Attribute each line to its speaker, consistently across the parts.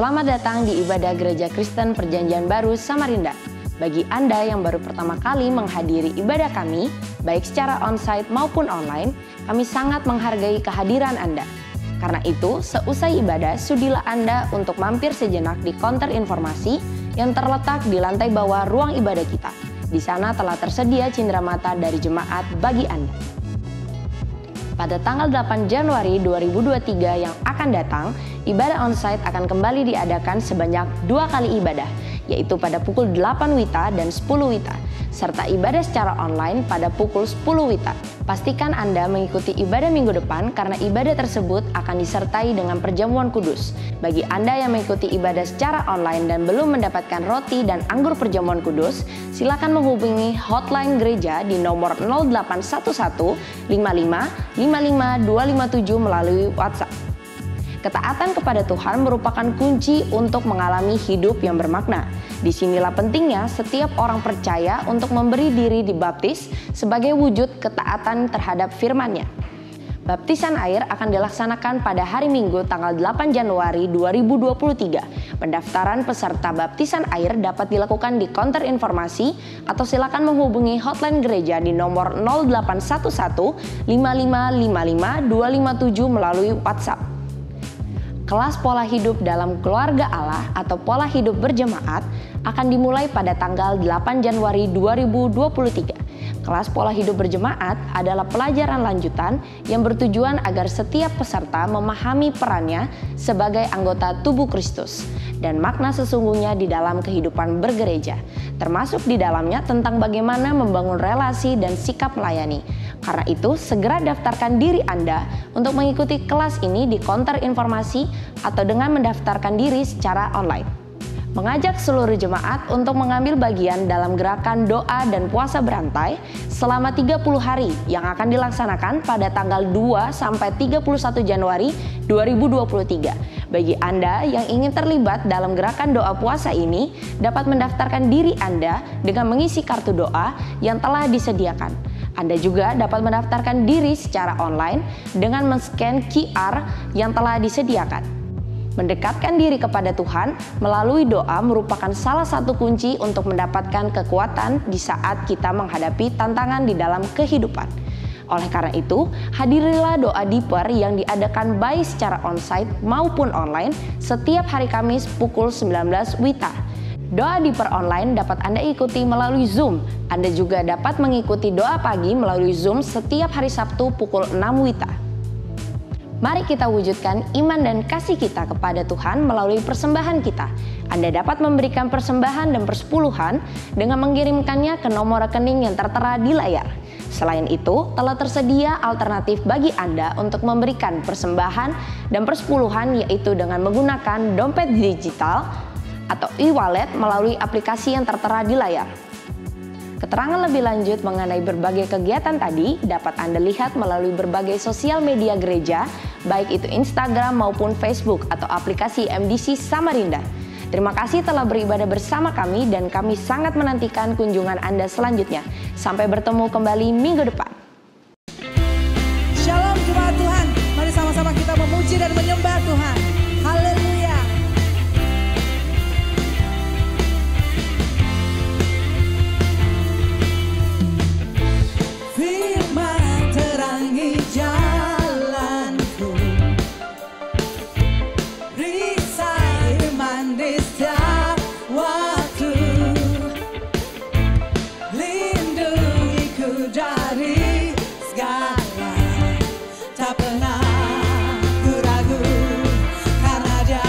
Speaker 1: Selamat datang di ibadah Gereja Kristen Perjanjian Baru Samarinda. Bagi Anda yang baru pertama kali menghadiri ibadah kami, baik secara onsite maupun online, kami sangat menghargai kehadiran Anda. Karena itu, seusai ibadah, sudilah Anda untuk mampir sejenak di counter informasi yang terletak di lantai bawah ruang ibadah kita. Di sana telah tersedia cenderamata dari jemaat bagi Anda. Pada tanggal 8 Januari 2023 yang akan datang, ibadah onsite akan kembali diadakan sebanyak 2 kali ibadah, yaitu pada pukul 8 WITA dan 10 WITA, serta ibadah secara online pada pukul 10 WITA. Pastikan Anda mengikuti ibadah minggu depan karena ibadah tersebut akan disertai dengan perjamuan kudus. Bagi Anda yang mengikuti ibadah secara online dan belum mendapatkan roti dan anggur perjamuan kudus, silakan menghubungi hotline gereja di nomor 0811 55 55 257 melalui WhatsApp. Ketaatan kepada Tuhan merupakan kunci untuk mengalami hidup yang bermakna. Disinilah pentingnya setiap orang percaya untuk memberi diri dibaptis sebagai wujud ketaatan terhadap firman-Nya. Baptisan air akan dilaksanakan pada hari Minggu tanggal 8 Januari 2023. Pendaftaran peserta baptisan air dapat dilakukan di counter informasi atau silakan menghubungi hotline gereja di nomor 0811 55 55 257 melalui WhatsApp. Kelas pola hidup dalam keluarga Allah atau pola hidup berjemaat akan dimulai pada tanggal 8 Januari 2023. Kelas pola hidup berjemaat adalah pelajaran lanjutan yang bertujuan agar setiap peserta memahami perannya sebagai anggota tubuh Kristus dan makna sesungguhnya di dalam kehidupan bergereja, termasuk di dalamnya tentang bagaimana membangun relasi dan sikap melayani. Karena itu, segera daftarkan diri Anda untuk mengikuti kelas ini di counter informasi atau dengan mendaftarkan diri secara online. Mengajak seluruh jemaat untuk mengambil bagian dalam gerakan doa dan puasa berantai selama 30 hari yang akan dilaksanakan pada tanggal 2 sampai 31 Januari 2023. Bagi Anda yang ingin terlibat dalam gerakan doa puasa ini, dapat mendaftarkan diri Anda dengan mengisi kartu doa yang telah disediakan. Anda juga dapat mendaftarkan diri secara online dengan men-scan QR yang telah disediakan. Mendekatkan diri kepada Tuhan melalui doa merupakan salah satu kunci untuk mendapatkan kekuatan di saat kita menghadapi tantangan di dalam kehidupan. Oleh karena itu, hadirilah doa Deeper yang diadakan baik secara onsite maupun online setiap hari Kamis pukul 19 WITA. Doa Deeper online dapat Anda ikuti melalui Zoom. Anda juga dapat mengikuti doa pagi melalui Zoom setiap hari Sabtu pukul 6 WITA. Mari kita wujudkan iman dan kasih kita kepada Tuhan melalui persembahan kita. Anda dapat memberikan persembahan dan persepuluhan dengan mengirimkannya ke nomor rekening yang tertera di layar. Selain itu, telah tersedia alternatif bagi Anda untuk memberikan persembahan dan persepuluhan, yaitu dengan menggunakan dompet digital atau e-wallet melalui aplikasi yang tertera di layar. Keterangan lebih lanjut mengenai berbagai kegiatan tadi dapat Anda lihat melalui berbagai sosial media gereja, baik itu Instagram maupun Facebook atau aplikasi MDC Samarinda. Terima kasih telah beribadah bersama kami dan kami sangat menantikan kunjungan Anda selanjutnya. Sampai bertemu kembali minggu depan.
Speaker 2: Shalom jemaat Tuhan, mari sama-sama kita memuji dan menyembah Tuhan. Haleluya. Firman terangi jalanku, risai iman di setiap waktu, lindungiku dari segala, tak pernah ku ragu karena Dia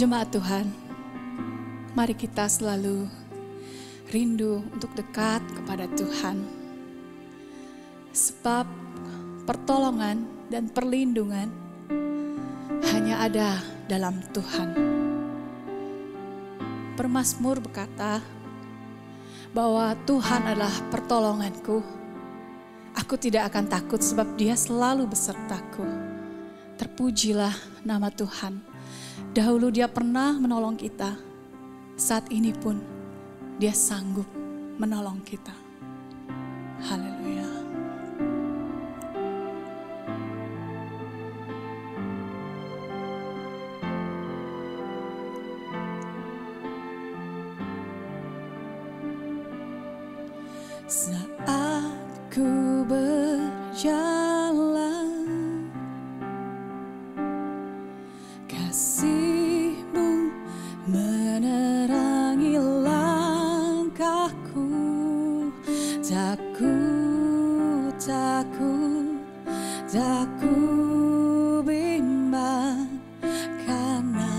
Speaker 3: Jemaat Tuhan, mari kita selalu rindu untuk dekat kepada Tuhan. Sebab pertolongan dan perlindungan hanya ada dalam Tuhan. Pemazmur berkata bahwa Tuhan adalah pertolonganku. Aku tidak akan takut sebab Dia selalu besertaku. Terpujilah nama Tuhan. Dahulu Dia pernah menolong kita. Saat ini pun Dia sanggup menolong kita. Haleluya. Saat ku berjalan, kasih-Mu menerangi langkahku. Takut, tak ku bimbang, karena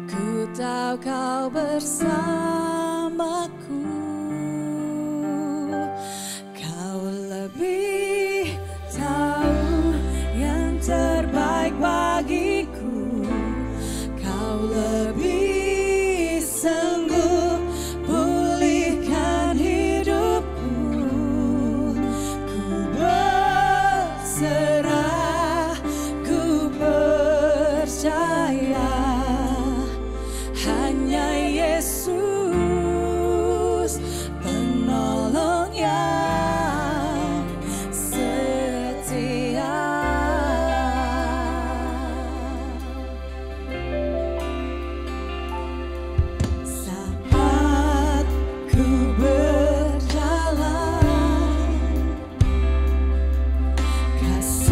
Speaker 3: ku tahu Kau bersamaku. Kau lebih tahu yang terbaik bagiku. Kau lebih sanggup pulihkan hidupku. Ku berserah, ku percaya, hanya Yesus penolong yang setia. Saat ku berjalan, kasih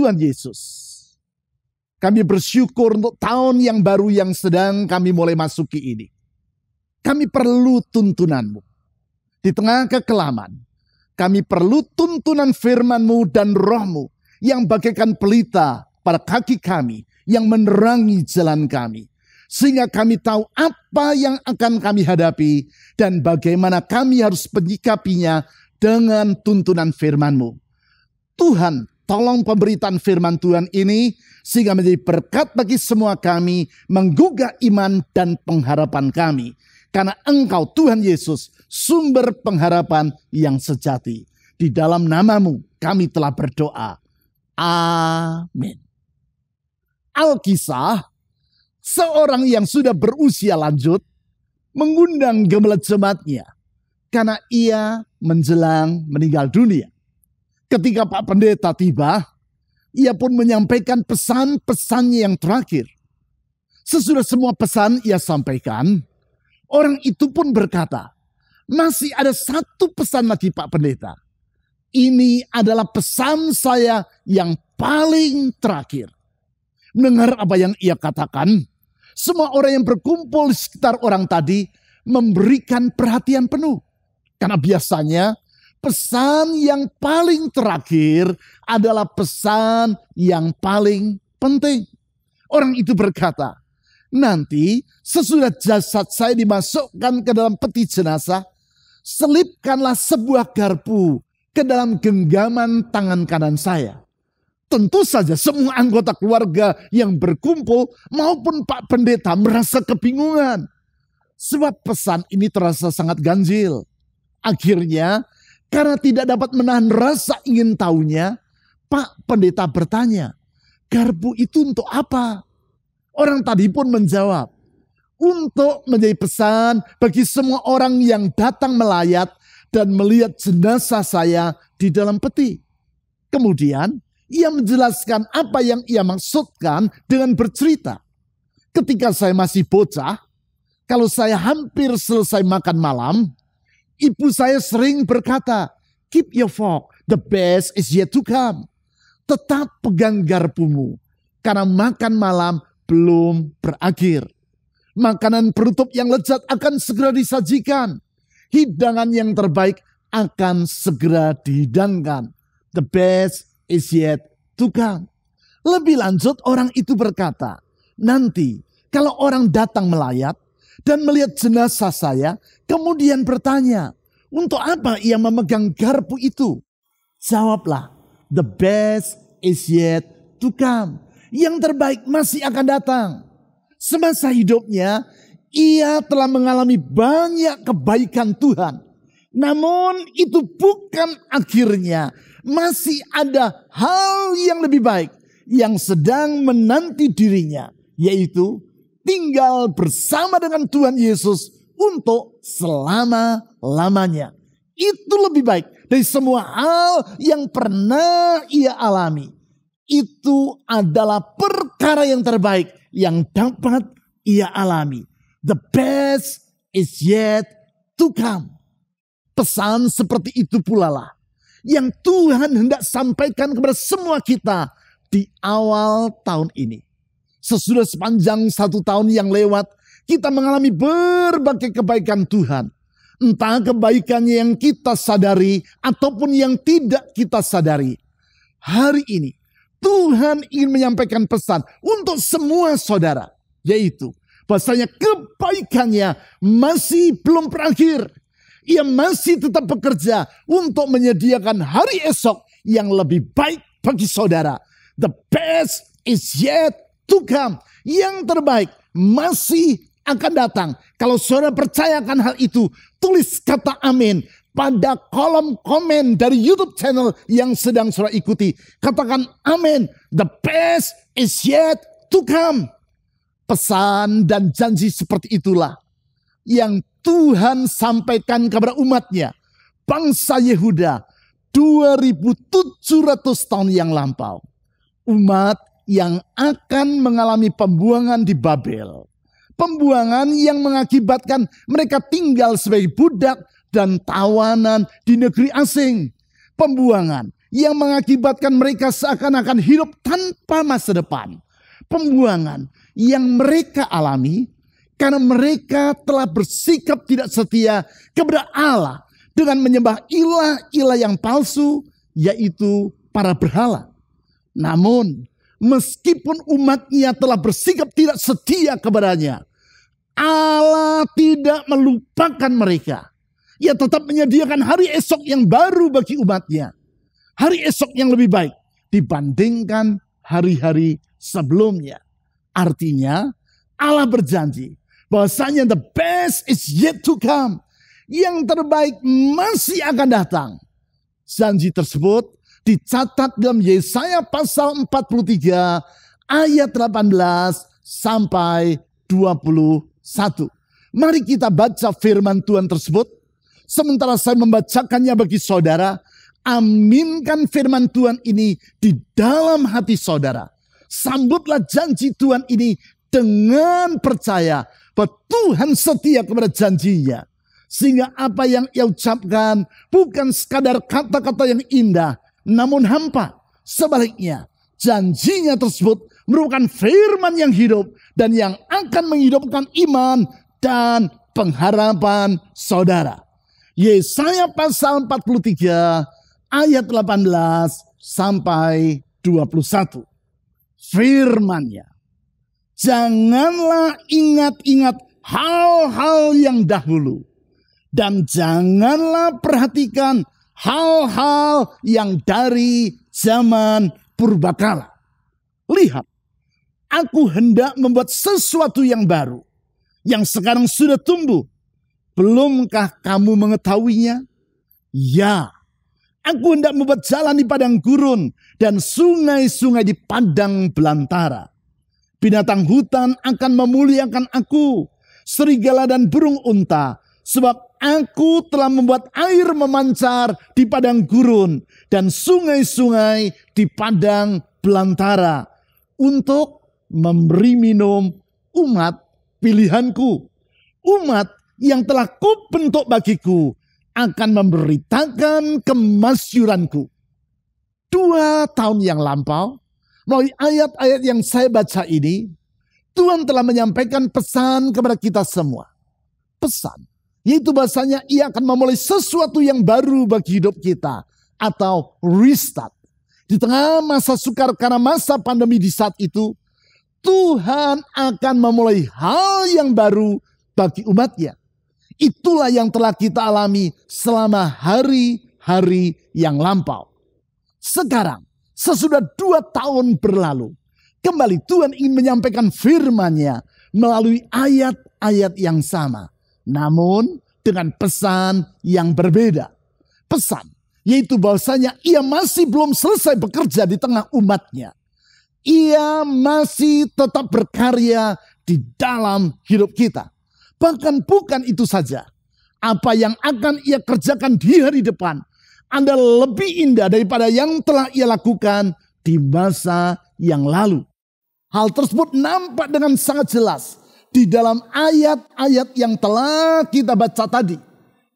Speaker 4: Tuhan Yesus. Kami bersyukur untuk tahun yang baru yang sedang kami mulai masuki ini. Kami perlu tuntunan-Mu. Di tengah kekelaman, kami perlu tuntunan firman-Mu dan Roh-Mu yang bagaikan pelita pada kaki kami, yang menerangi jalan kami. Sehingga kami tahu apa yang akan kami hadapi dan bagaimana kami harus menyikapinya dengan tuntunan firman-Mu. Tuhan, tolong pemberitaan firman Tuhan ini sehingga menjadi berkat bagi semua kami, menggugah iman dan pengharapan kami. Karena Engkau Tuhan Yesus, sumber pengharapan yang sejati. Di dalam nama-Mu kami telah berdoa. Amin. Alkisah, seorang yang sudah berusia lanjut mengundang gembala jemaatnya karena ia menjelang meninggal dunia. Ketika Pak Pendeta tiba, ia pun menyampaikan pesan-pesannya yang terakhir. Sesudah semua pesan ia sampaikan, orang itu pun berkata, masih ada satu pesan lagi Pak Pendeta. Ini adalah pesan saya yang paling terakhir. Mendengar apa yang ia katakan, semua orang yang berkumpul di sekitar orang tadi memberikan perhatian penuh. Karena biasanya pesan yang paling terakhir adalah pesan yang paling penting. Orang itu berkata, nanti sesudah jasad saya dimasukkan ke dalam peti jenazah, selipkanlah sebuah garpu ke dalam genggaman tangan kanan saya. Tentu saja semua anggota keluarga yang berkumpul maupun Pak Pendeta merasa kebingungan. Sebab pesan ini terasa sangat ganjil. Akhirnya, karena tidak dapat menahan rasa ingin tahunya, Pak Pendeta bertanya, garpu itu untuk apa? Orang tadi pun menjawab, untuk menjadi pesan bagi semua orang yang datang melayat dan melihat jenazah saya di dalam peti. Kemudian, ia menjelaskan apa yang ia maksudkan dengan bercerita. Ketika saya masih bocah, kalau saya hampir selesai makan malam, ibu saya sering berkata, keep your fork, the best is yet to come. Tetap pegang garpumu, karena makan malam belum berakhir. Makanan penutup yang lezat akan segera disajikan. Hidangan yang terbaik akan segera dihidangkan. The best is yet to come. Lebih lanjut orang itu berkata, nanti kalau orang datang melayat dan melihat jenazah saya, kemudian bertanya, untuk apa ia memegang garpu itu? Jawablah, the best is yet to come. Yang terbaik masih akan datang. Semasa hidupnya, ia telah mengalami banyak kebaikan Tuhan. Namun itu bukan akhirnya. Masih ada hal yang lebih baik yang sedang menanti dirinya. Yaitu tinggal bersama dengan Tuhan Yesus untuk selama-lamanya. Itu lebih baik dari semua hal yang pernah ia alami. Itu adalah perkara yang terbaik yang dapat ia alami. The best is yet to come. Pesan seperti itu pula lah yang Tuhan hendak sampaikan kepada semua kita di awal tahun ini. Sesudah sepanjang 1 tahun yang lewat, kita mengalami berbagai kebaikan Tuhan. Entah kebaikannya yang kita sadari ataupun yang tidak kita sadari. Hari ini Tuhan ingin menyampaikan pesan untuk semua saudara. Yaitu bahasanya kebaikannya masih belum berakhir. Ia masih tetap bekerja untuk menyediakan hari esok yang lebih baik bagi saudara. The best is yet to come. Yang terbaik masih akan datang. Kalau saudara percayakan hal itu, tulis kata amin pada kolom komen dari YouTube channel yang sedang saudara ikuti. Katakan amin. The best is yet to come. Pesan dan janji seperti itulah yang Tuhan sampaikan kepada umatnya, bangsa Yehuda 2700 tahun yang lampau. Umat yang akan mengalami pembuangan di Babel. Pembuangan yang mengakibatkan mereka tinggal sebagai budak dan tawanan di negeri asing. Pembuangan yang mengakibatkan mereka seakan-akan hidup tanpa masa depan. Pembuangan yang mereka alami karena mereka telah bersikap tidak setia kepada Allah dengan menyembah ilah-ilah yang palsu, yaitu para berhala. Namun, meskipun umatnya telah bersikap tidak setia kepadanya, Allah tidak melupakan mereka. Ia tetap menyediakan hari esok yang baru bagi umatnya. Hari esok yang lebih baik dibandingkan hari-hari sebelumnya. Artinya, Allah berjanji bahwasanya the best is yet to come. Yang terbaik masih akan datang. Janji tersebut dicatat dalam Yesaya pasal 43 ayat 18 sampai 21. Mari kita baca firman Tuhan tersebut. Sementara saya membacakannya bagi saudara, aminkan firman Tuhan ini di dalam hati saudara. Sambutlah janji Tuhan ini dengan percaya bahwa Tuhan setia kepada janjinya. Sehingga apa yang ia ucapkan bukan sekadar kata-kata yang indah, namun hampa. Sebaliknya, janjinya tersebut merupakan firman yang hidup dan yang akan menghidupkan iman dan pengharapan saudara. Yesaya pasal 43 ayat 18 sampai 21. Firman-Nya, janganlah ingat-ingat hal-hal yang dahulu, dan janganlah perhatikan hal-hal yang dari zaman purbakala. Lihat, aku hendak membuat sesuatu yang baru, yang sekarang sudah tumbuh. Belumkah kamu mengetahuinya? Ya, aku hendak membuat jalan di padang gurun dan sungai-sungai di padang belantara. Binatang hutan akan memuliakan aku, serigala dan burung unta, sebab aku telah membuat air memancar di padang gurun dan sungai-sungai di padang belantara untuk memberi minum umat pilihanku. Umat yang telah kubentuk bagiku akan memberitakan kemasyuranku. 2 tahun yang lampau, melalui ayat-ayat yang saya baca ini, Tuhan telah menyampaikan pesan kepada kita semua. Pesan, yaitu bahasanya ia akan memulai sesuatu yang baru bagi hidup kita, atau restart. Di tengah masa sukar karena masa pandemi di saat itu, Tuhan akan memulai hal yang baru bagi umatnya. Itulah yang telah kita alami selama hari-hari yang lampau. Sekarang, sesudah 2 tahun berlalu, kembali Tuhan ingin menyampaikan firman-Nya melalui ayat-ayat yang sama. Namun dengan pesan yang berbeda. Pesan, yaitu bahwasanya ia masih belum selesai bekerja di tengah umatnya. Ia masih tetap berkarya di dalam hidup kita. Bahkan bukan itu saja. Apa yang akan ia kerjakan di hari depan adalah lebih indah daripada yang telah ia lakukan di masa yang lalu. Hal tersebut nampak dengan sangat jelas di dalam ayat-ayat yang telah kita baca tadi.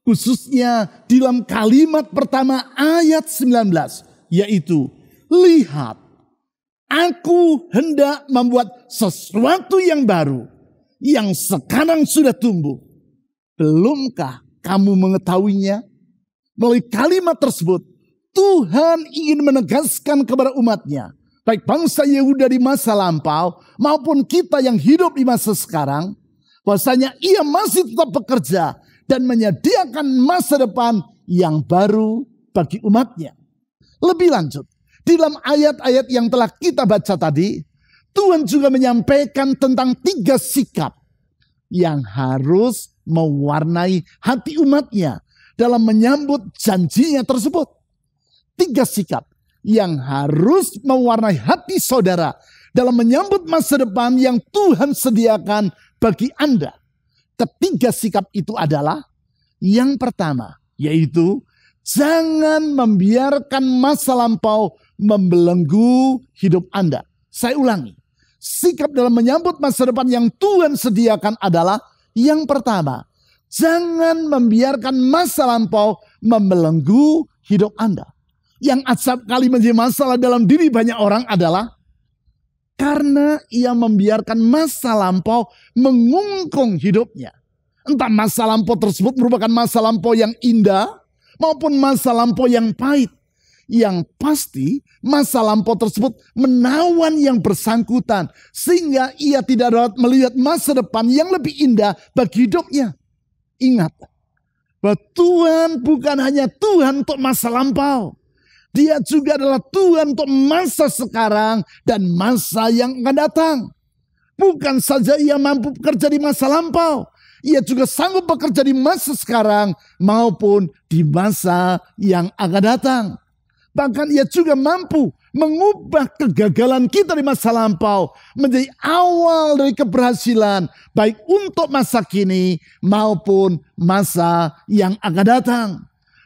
Speaker 4: Khususnya di dalam kalimat pertama ayat 19. Yaitu, lihat, aku hendak membuat sesuatu yang baru, yang sekarang sudah tumbuh. Belumkah kamu mengetahuinya? Melalui kalimat tersebut, Tuhan ingin menegaskan kepada umatnya, baik bangsa Yehuda di masa lampau, maupun kita yang hidup di masa sekarang, bahwasanya ia masih tetap bekerja dan menyediakan masa depan yang baru bagi umatnya. Lebih lanjut, di dalam ayat-ayat yang telah kita baca tadi, Tuhan juga menyampaikan tentang 3 sikap yang harus mewarnai hati umatnya dalam menyambut janjinya tersebut. 3 sikap yang harus mewarnai hati saudara dalam menyambut masa depan yang Tuhan sediakan bagi Anda. Ketiga sikap itu adalah, yang pertama, yaitu jangan membiarkan masa lampau membelenggu hidup Anda. Saya ulangi. Sikap dalam menyambut masa depan yang Tuhan sediakan adalah, yang pertama, jangan membiarkan masa lampau membelenggu hidup Anda. yang acap kali menjadi masalah dalam diri banyak orang adalah karena ia membiarkan masa lampau mengungkung hidupnya. Entah masa lampau tersebut merupakan masa lampau yang indah maupun masa lampau yang pahit. Yang pasti masa lampau tersebut menawan yang bersangkutan sehingga ia tidak dapat melihat masa depan yang lebih indah bagi hidupnya. Ingat bahwa Tuhan bukan hanya Tuhan untuk masa lampau. Dia juga adalah Tuhan untuk masa sekarang dan masa yang akan datang. Bukan saja ia mampu bekerja di masa lampau, ia juga sanggup bekerja di masa sekarang maupun di masa yang akan datang. Bahkan ia juga mampu mengubah kegagalan kita di masa lampau menjadi awal dari keberhasilan baik untuk masa kini maupun masa yang akan datang.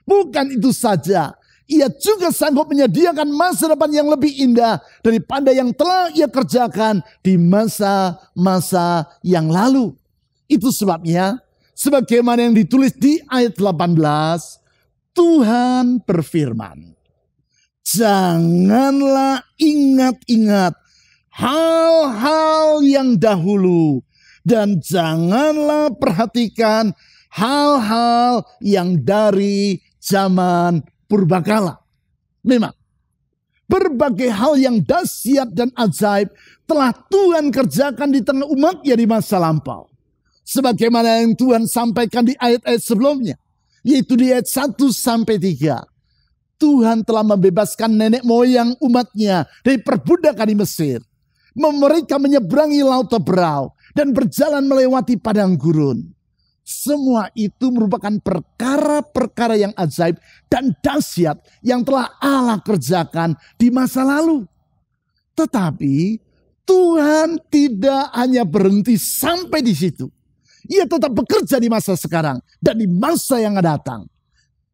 Speaker 4: Bukan itu saja, ia juga sanggup menyediakan masa depan yang lebih indah daripada yang telah ia kerjakan di masa-masa yang lalu. Itu sebabnya, sebagaimana yang ditulis di ayat 18, Tuhan berfirman, janganlah ingat-ingat hal-hal yang dahulu dan janganlah perhatikan hal-hal yang dari zaman purbakala. Memang berbagai hal yang dahsyat dan ajaib telah Tuhan kerjakan di tengah umatnya di masa lampau. Sebagaimana yang Tuhan sampaikan di ayat-ayat sebelumnya, yaitu di ayat 1 sampai 3. Tuhan telah membebaskan nenek moyang umatnya dari perbudakan di Mesir. Mereka menyeberangi Laut Teberau dan berjalan melewati padang gurun. Semua itu merupakan perkara-perkara yang ajaib dan dahsyat yang telah Allah kerjakan di masa lalu. Tetapi Tuhan tidak hanya berhenti sampai di situ. Ia tetap bekerja di masa sekarang dan di masa yang akan datang.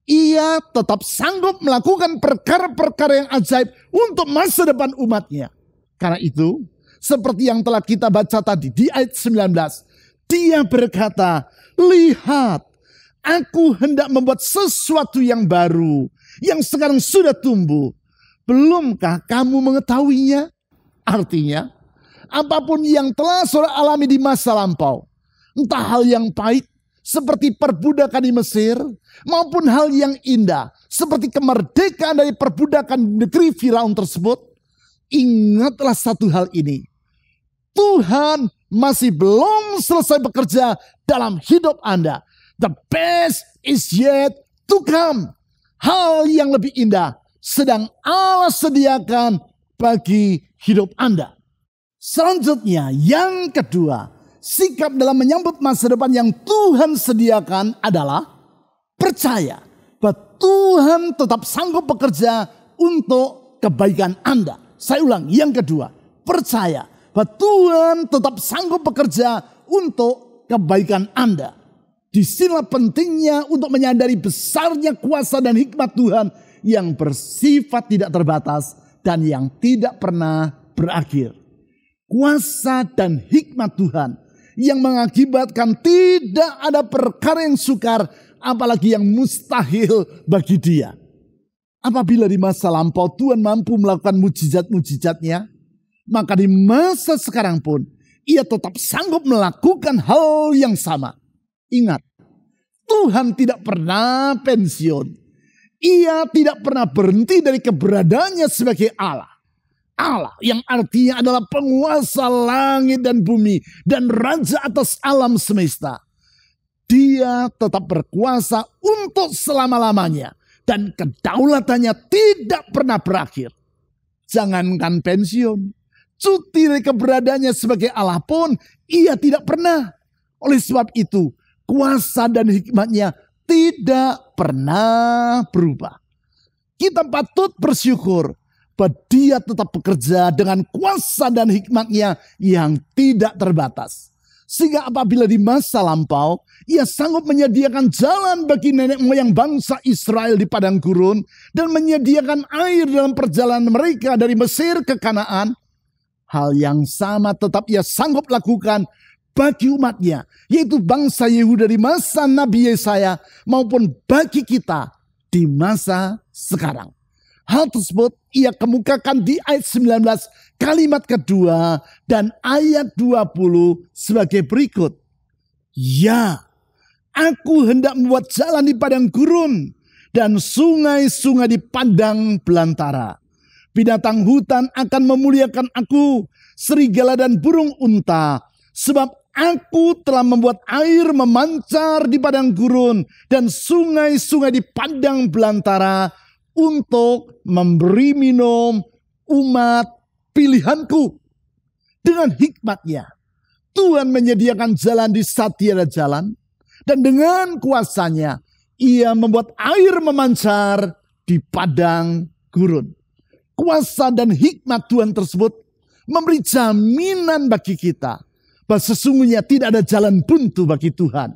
Speaker 4: Ia tetap sanggup melakukan perkara-perkara yang ajaib untuk masa depan umatnya. Karena itu, seperti yang telah kita baca tadi di ayat 19. Dia berkata, lihat, aku hendak membuat sesuatu yang baru, yang sekarang sudah tumbuh. Belumkah kamu mengetahuinya? Artinya, apapun yang telah saudara alami di masa lampau, entah hal yang pahit, seperti perbudakan di Mesir, maupun hal yang indah, seperti kemerdekaan dari perbudakan negeri Firaun tersebut, ingatlah satu hal ini. Tuhan masih belum selesai bekerja dalam hidup Anda. The best is yet to come. Hal yang lebih indah sedang Allah sediakan bagi hidup Anda. Selanjutnya, yang kedua, sikap dalam menyambut masa depan yang Tuhan sediakan adalah percaya bahwa Tuhan tetap sanggup bekerja untuk kebaikan Anda. Saya ulang, yang kedua, percaya bahwa Tuhan tetap sanggup bekerja untuk kebaikan Anda. Disinilah pentingnya untuk menyadari besarnya kuasa dan hikmat Tuhan yang bersifat tidak terbatas dan yang tidak pernah berakhir. Kuasa dan hikmat Tuhan yang mengakibatkan tidak ada perkara yang sukar, apalagi yang mustahil bagi Dia. Apabila di masa lampau Tuhan mampu melakukan mujizat-mujizatnya, maka di masa sekarang pun Ia tetap sanggup melakukan hal yang sama. Ingat, Tuhan tidak pernah pensiun. Ia tidak pernah berhenti dari keberadaannya sebagai Allah. Allah yang artinya adalah penguasa langit dan bumi dan raja atas alam semesta. Dia tetap berkuasa untuk selama-lamanya dan kedaulatannya tidak pernah berakhir. Jangankan pensiun, cuti dari keberadaannya sebagai Allah pun ia tidak pernah. Oleh sebab itu, kuasa dan hikmatnya tidak pernah berubah. Kita patut bersyukur bahwa Dia tetap bekerja dengan kuasa dan hikmatnya yang tidak terbatas. Sehingga apabila di masa lampau, Ia sanggup menyediakan jalan bagi nenek moyang bangsa Israel di padang gurun dan menyediakan air dalam perjalanan mereka dari Mesir ke Kanaan. Hal yang sama tetap Ia sanggup lakukan bagi umatnya, yaitu bangsa Yehuda di masa Nabi Yesaya maupun bagi kita di masa sekarang. Hal tersebut ia kemukakan di ayat 19 kalimat kedua dan ayat 20 sebagai berikut. Ya, aku hendak membuat jalan di padang gurun dan sungai-sungai di padang belantara. Binatang hutan akan memuliakan aku, serigala dan burung unta, sebab aku telah membuat air memancar di padang gurun dan sungai-sungai di padang belantara untuk memberi minum umat pilihanku. Dengan hikmatnya, Tuhan menyediakan jalan di saat tiada jalan, dan dengan kuasanya, ia membuat air memancar di padang gurun. Kuasa dan hikmat Tuhan tersebut memberi jaminan bagi kita bahwa sesungguhnya tidak ada jalan buntu bagi Tuhan.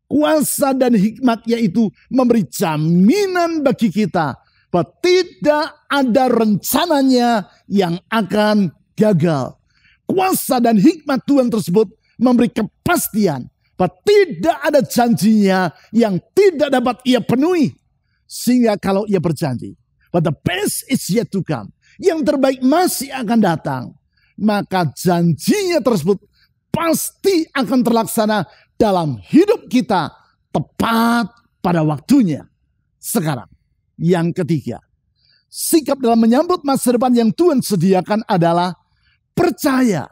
Speaker 4: Kuasa dan hikmatnya itu memberi jaminan bagi kita bahwa tidak ada rencananya yang akan gagal. Kuasa dan hikmat Tuhan tersebut memberi kepastian bahwa tidak ada janjinya yang tidak dapat ia penuhi. Sehingga kalau ia berjanji, but the best is yet to come, yang terbaik masih akan datang, maka janjinya tersebut pasti akan terlaksana dalam hidup kita tepat pada waktunya. Sekarang, yang ketiga, sikap dalam menyambut masa depan yang Tuhan sediakan adalah percaya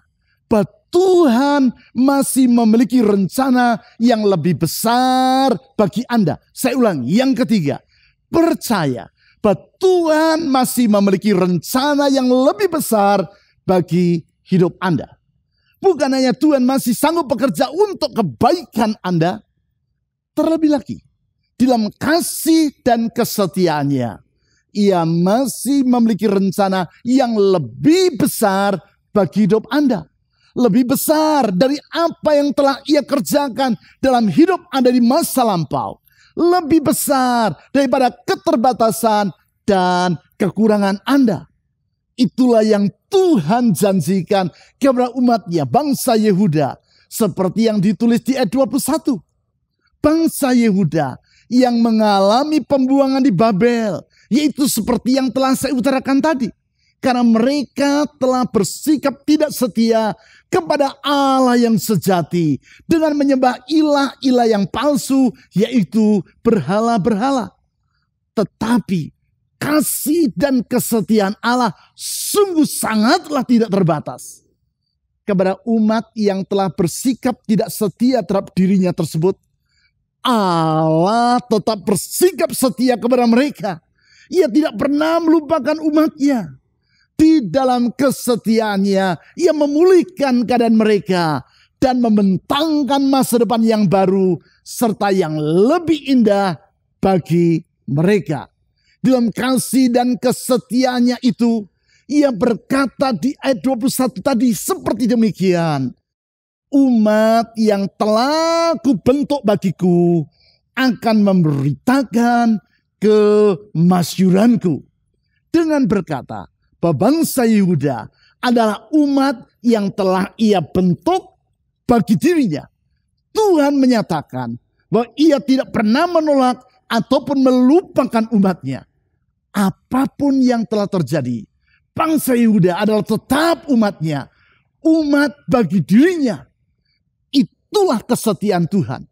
Speaker 4: bahwa Tuhan masih memiliki rencana yang lebih besar bagi Anda. Saya ulangi, yang ketiga, percaya bahwa Tuhan masih memiliki rencana yang lebih besar bagi hidup Anda. Bukan hanya Tuhan masih sanggup bekerja untuk kebaikan Anda, terlebih lagi dalam kasih dan kesetiaannya, ia masih memiliki rencana yang lebih besar bagi hidup Anda. Lebih besar dari apa yang telah ia kerjakan dalam hidup Anda di masa lampau. Lebih besar daripada keterbatasan dan kekurangan Anda. Itulah yang Tuhan janjikan kepada umatnya, bangsa Yehuda. Seperti yang ditulis di ayat 21. Bangsa Yehuda yang mengalami pembuangan di Babel. Yaitu seperti yang telah saya utarakan tadi. Karena mereka telah bersikap tidak setia kepada Allah yang sejati. Dengan menyembah ilah-ilah yang palsu, yaitu berhala-berhala. Tetapi kasih dan kesetiaan Allah sungguh sangatlah tidak terbatas. Kepada umat yang telah bersikap tidak setia terhadap dirinya tersebut, Allah tetap bersikap setia kepada mereka. Ia tidak pernah melupakan umatnya. Di dalam kesetiaannya, ia memulihkan keadaan mereka dan membentangkan masa depan yang baru serta yang lebih indah bagi mereka. Dalam kasih dan kesetiaannya itu, ia berkata di ayat 21 tadi seperti demikian. Umat yang telah kubentuk bagiku akan memberitakan kemasyuranku. Dengan berkata, bahwa bangsa Yehuda adalah umat yang telah ia bentuk bagi dirinya. Tuhan menyatakan bahwa ia tidak pernah menolak ataupun melupakan umatnya. Apapun yang telah terjadi, bangsa Yehuda adalah tetap umatnya. Umat bagi dirinya. Itulah kesetiaan Tuhan.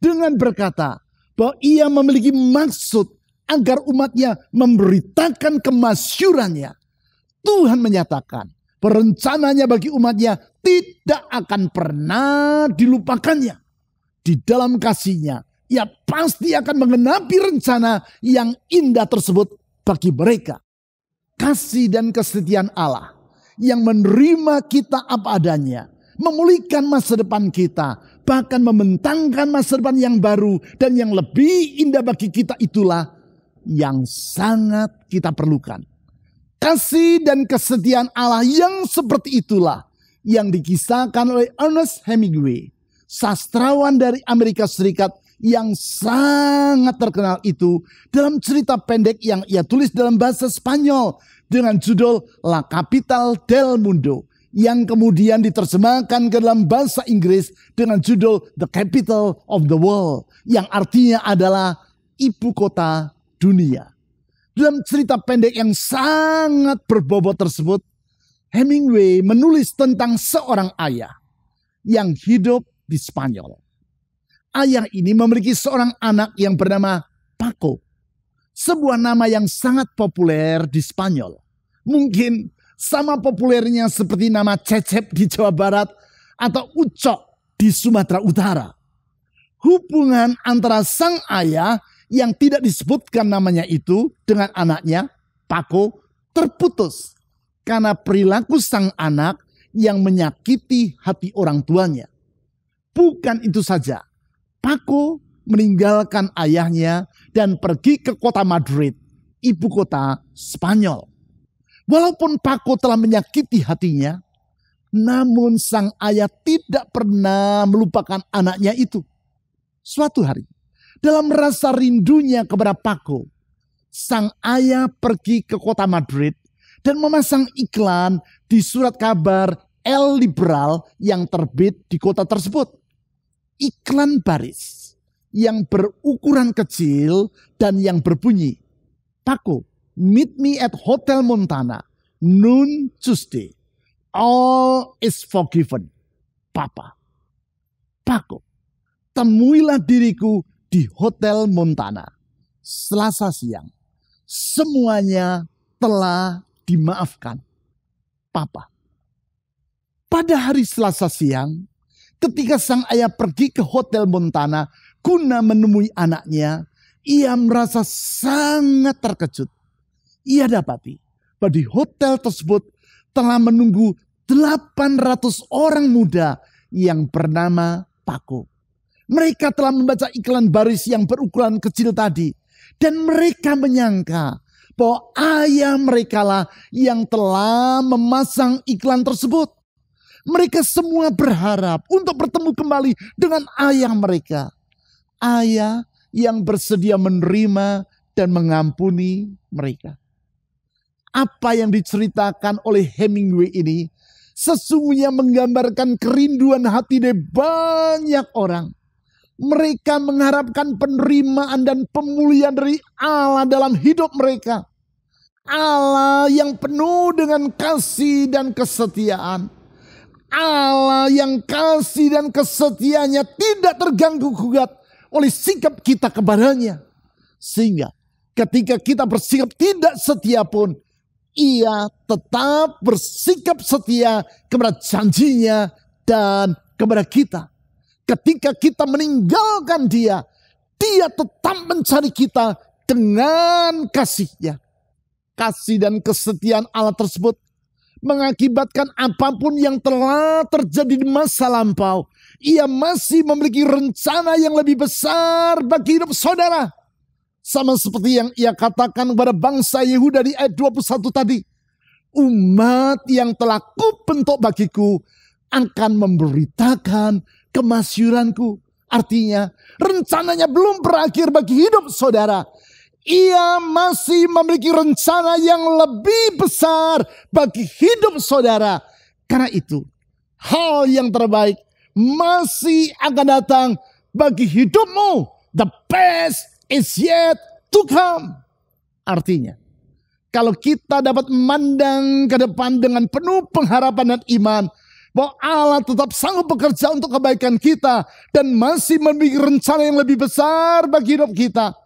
Speaker 4: Dengan berkata bahwa ia memiliki maksud agar umatnya memberitakan kemasyurannya. Tuhan menyatakan rencananya bagi umatnya tidak akan pernah dilupakannya. Di dalam kasihnya, ia pasti akan menggenapi rencana yang indah tersebut bagi mereka. Kasih dan kesetiaan Allah yang menerima kita apa adanya, memulihkan masa depan kita, bahkan membentangkan masa depan yang baru dan yang lebih indah bagi kita, itulah yang sangat kita perlukan. Kasih dan kesetiaan Allah yang seperti itulah yang dikisahkan oleh Ernest Hemingway, sastrawan dari Amerika Serikat yang sangat terkenal itu, dalam cerita pendek yang ia tulis dalam bahasa Spanyol dengan judul La Capital del Mundo, yang kemudian diterjemahkan ke dalam bahasa Inggris dengan judul The Capital of the World, yang artinya adalah ibu kota dunia. Dalam cerita pendek yang sangat berbobot tersebut, Hemingway menulis tentang seorang ayah yang hidup di Spanyol. Ayah ini memiliki seorang anak yang bernama Paco. Sebuah nama yang sangat populer di Spanyol. Mungkin sama populernya seperti nama Cecep di Jawa Barat atau Ucok di Sumatera Utara. Hubungan antara sang ayah yang tidak disebutkan namanya itu dengan anaknya, Paco, terputus karena perilaku sang anak yang menyakiti hati orang tuanya. Bukan itu saja, Paco meninggalkan ayahnya dan pergi ke kota Madrid, ibu kota Spanyol. Walaupun Paco telah menyakiti hatinya, namun sang ayah tidak pernah melupakan anaknya itu. Suatu hari, dalam rasa rindunya kepada Paco, sang ayah pergi ke kota Madrid dan memasang iklan di surat kabar El Liberal yang terbit di kota tersebut. Iklan baris yang berukuran kecil dan yang berbunyi, Paco, meet me at Hotel Montana, noon Tuesday. All is forgiven, Papa. Paco, temuilah diriku di Hotel Montana, Selasa siang. Semuanya telah dimaafkan, Papa. Pada hari Selasa siang, ketika sang ayah pergi ke Hotel Montana guna menemui anaknya, ia merasa sangat terkejut. Ia dapati bahwa di hotel tersebut telah menunggu 800 orang muda yang bernama Paco. Mereka telah membaca iklan baris yang berukuran kecil tadi. Dan mereka menyangka bahwa ayah mereka lah yang telah memasang iklan tersebut. Mereka semua berharap untuk bertemu kembali dengan ayah mereka. Ayah yang bersedia menerima dan mengampuni mereka. Apa yang diceritakan oleh Hemingway ini sesungguhnya menggambarkan kerinduan hati dari banyak orang. Mereka mengharapkan penerimaan dan pemulihan dari Allah dalam hidup mereka. Allah yang penuh dengan kasih dan kesetiaan. Allah yang kasih dan kesetiaannya tidak terganggu-gugat oleh sikap kita kepadanya. Sehingga ketika kita bersikap tidak setia pun, Ia tetap bersikap setia kepada janjinya dan kepada kita. Ketika kita meninggalkan Dia, Dia tetap mencari kita dengan kasih-Nya. Kasih dan kesetiaan Allah tersebut mengakibatkan apapun yang telah terjadi di masa lampau, Ia masih memiliki rencana yang lebih besar bagi hidup saudara. Sama seperti yang Ia katakan kepada bangsa Yehuda di ayat 21 tadi. Umat yang telah kubentuk bagiku akan memberitakan kemasyuranku. Artinya rencananya belum berakhir bagi hidup saudara. Ia masih memiliki rencana yang lebih besar bagi hidup saudara. Karena itu hal yang terbaik masih akan datang bagi hidupmu. The best is yet to come. Artinya, kalau kita dapat memandang ke depan dengan penuh pengharapan dan iman, bahwa Allah tetap sanggup bekerja untuk kebaikan kita dan masih memiliki rencana yang lebih besar bagi hidup kita.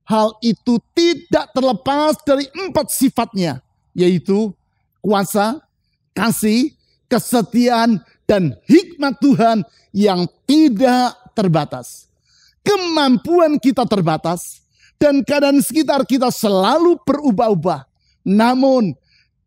Speaker 4: Hal itu tidak terlepas dari 4 sifatnya, yaitu kuasa, kasih, kesetiaan, dan hikmat Tuhan yang tidak terbatas. Kemampuan kita terbatas dan keadaan sekitar kita selalu berubah-ubah. Namun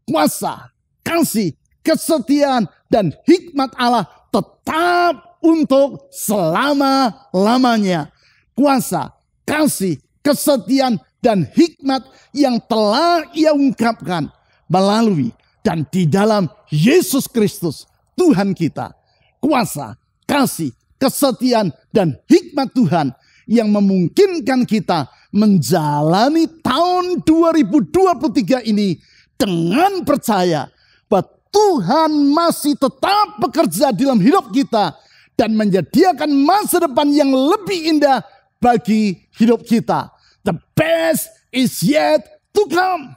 Speaker 4: kuasa, kasih, kesetiaan, dan hikmat Allah tetap untuk selama-lamanya. Kuasa, kasih, kesetiaan, dan hikmat yang telah Ia ungkapkan melalui dan di dalam Yesus Kristus Tuhan kita. Kuasa, kasih, kesetiaan, dan hikmat Tuhan yang memungkinkan kita menjalani tahun 2023 ini dengan percaya bahwa Tuhan masih tetap bekerja dalam hidup kita dan menyediakan masa depan yang lebih indah bagi hidup kita. The best is yet to come.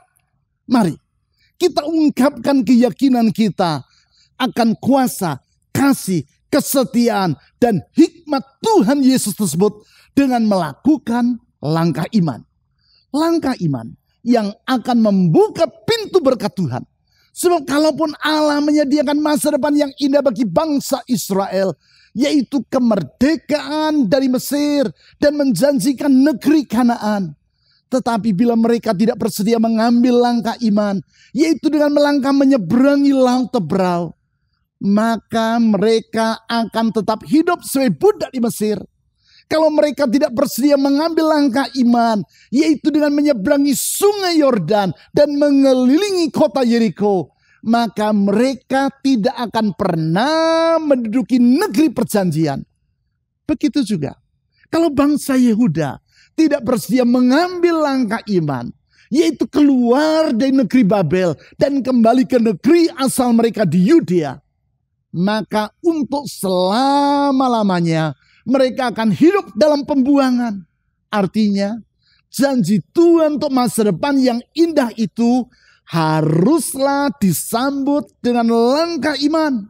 Speaker 4: Mari kita ungkapkan keyakinan kita akan kuasa, kasih, kesetiaan, dan hikmat Tuhan Yesus tersebut dengan melakukan langkah iman. Langkah iman yang akan membuka pintu berkat Tuhan. Sebab kalaupun Allah menyediakan masa depan yang indah bagi bangsa Israel, yaitu kemerdekaan dari Mesir dan menjanjikan negeri Kanaan. Tetapi bila mereka tidak bersedia mengambil langkah iman, yaitu dengan melangkah menyeberangi laut Tebrau, maka mereka akan tetap hidup sebagai budak di Mesir. Kalau mereka tidak bersedia mengambil langkah iman, yaitu dengan menyeberangi sungai Yordan dan mengelilingi kota Yeriko, maka mereka tidak akan pernah menduduki negeri perjanjian. Begitu juga kalau bangsa Yehuda tidak bersedia mengambil langkah iman, yaitu keluar dari negeri Babel dan kembali ke negeri asal mereka di Yudea, maka untuk selama-lamanya mereka akan hidup dalam pembuangan. Artinya, janji Tuhan untuk masa depan yang indah itu haruslah disambut dengan langkah iman.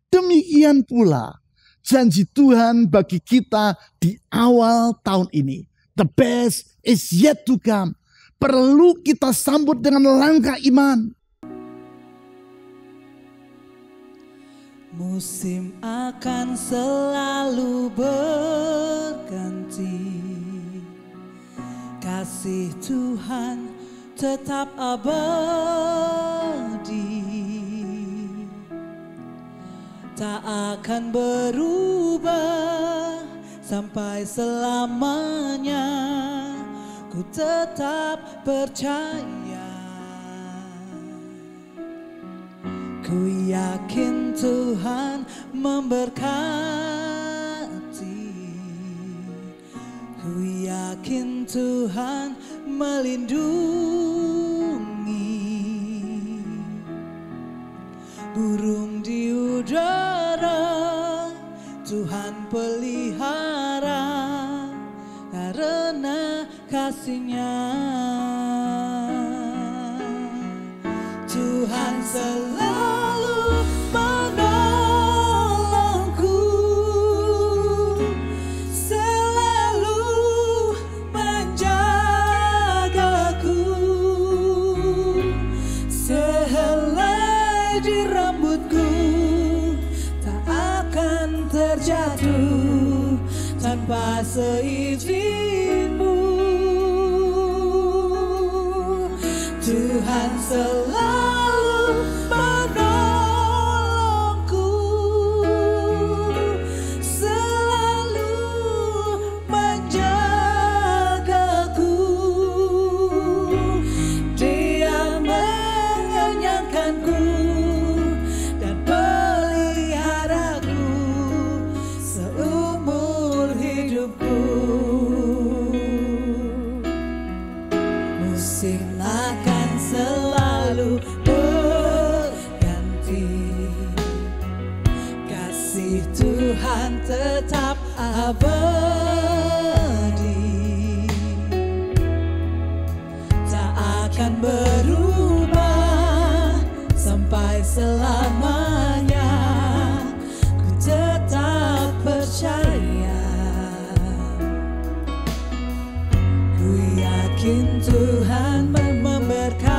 Speaker 4: Demikian pula janji Tuhan bagi kita di awal tahun ini. The best is yet to come. Perlu kita sambut dengan langkah iman.
Speaker 2: Musim akan selalu berganti, kasih Tuhan tetap abadi, tak akan berubah sampai selamanya. Ku tetap percaya, ku yakin Tuhan memberkati, ku yakin Tuhan melindungi. Burung di udara Tuhan pelihara karena kasih-Nya. Tuhan selalu menolongku, selalu menjagaku. Sehelai di rambutku tak akan terjatuh tanpa seizin-Mu. Tuhan selalu menolongku, selalu menjagaku. Dia mengenyangkanku dan peliharaku seumur hidupku. Musim akan selalu berganti, kasih Tuhan tetap abadi, tak akan berubah sampai selamanya. Ku tetap percaya, ku yakin Tuhan memberkati,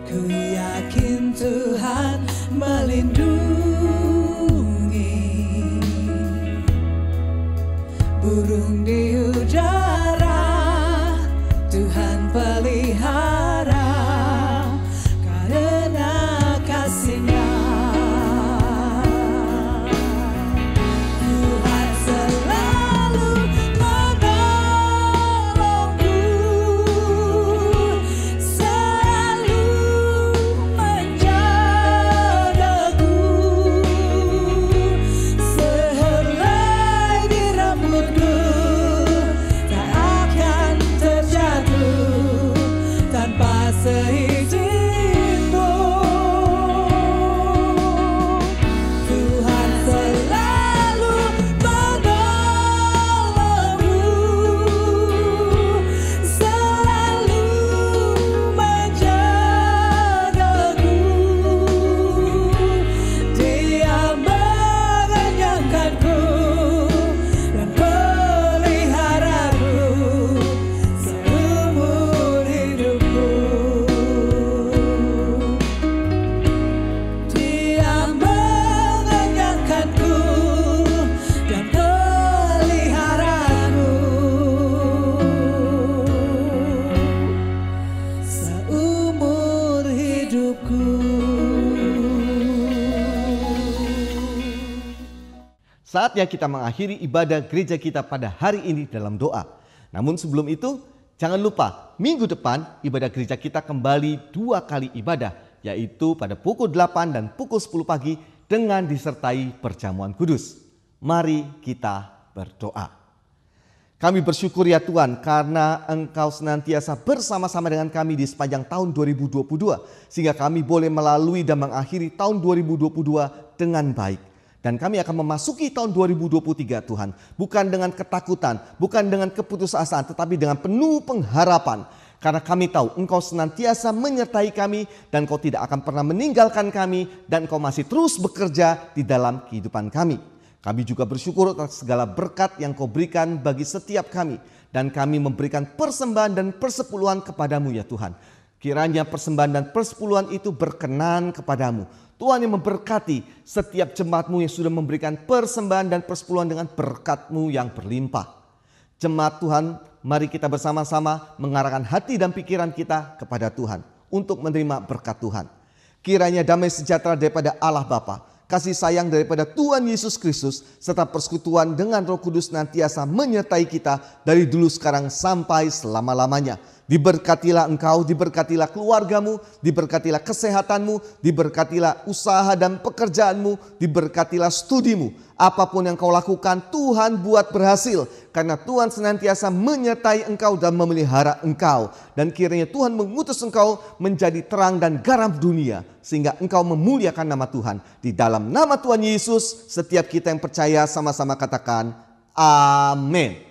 Speaker 2: ku yakin Tuhan melindungi. Burung di udara Tuhan pelihara karena kasih-Nya. Tuhan selalu menolongku, selalu menjagaku. Sehelai di rambutku
Speaker 5: Saatnya kita mengakhiri ibadah gereja kita pada hari ini dalam doa. Namun sebelum itu, jangan lupa minggu depan ibadah gereja kita kembali 2 kali ibadah, yaitu pada pukul 8 dan pukul 10 pagi dengan disertai perjamuan kudus. Mari kita berdoa. Kami bersyukur ya Tuhan karena Engkau senantiasa bersama-sama dengan kami di sepanjang tahun 2022. Sehingga kami boleh melalui dan mengakhiri tahun 2022 dengan baik. Dan kami akan memasuki tahun 2023 Tuhan. Bukan dengan ketakutan, bukan dengan keputusasaan, tetapi dengan penuh pengharapan. Karena kami tahu Engkau senantiasa menyertai kami dan Engkau tidak akan pernah meninggalkan kami. Dan Engkau masih terus bekerja di dalam kehidupan kami. Kami juga bersyukur atas segala berkat yang Kau berikan bagi setiap kami. Dan kami memberikan persembahan dan persepuluhan kepadamu ya Tuhan. Kiranya persembahan dan persepuluhan itu berkenan kepadamu. Tuhan yang memberkati setiap jemaat-Mu yang sudah memberikan persembahan dan persepuluhan dengan berkat-Mu yang berlimpah. Jemaat Tuhan, mari kita bersama-sama mengarahkan hati dan pikiran kita kepada Tuhan untuk menerima berkat Tuhan. Kiranya damai sejahtera daripada Allah Bapa, kasih sayang daripada Tuhan Yesus Kristus, serta persekutuan dengan Roh Kudus nantiasa menyertai kita dari dulu sekarang sampai selama-lamanya. Diberkatilah engkau, diberkatilah keluargamu, diberkatilah kesehatanmu, diberkatilah usaha dan pekerjaanmu, diberkatilah studimu. Apapun yang kau lakukan, Tuhan buat berhasil. Karena Tuhan senantiasa menyertai engkau dan memelihara engkau. Dan kiranya Tuhan mengutus engkau menjadi terang dan garam dunia. Sehingga engkau memuliakan nama Tuhan. Di dalam nama Tuhan Yesus, setiap kita yang percaya sama-sama katakan, amin.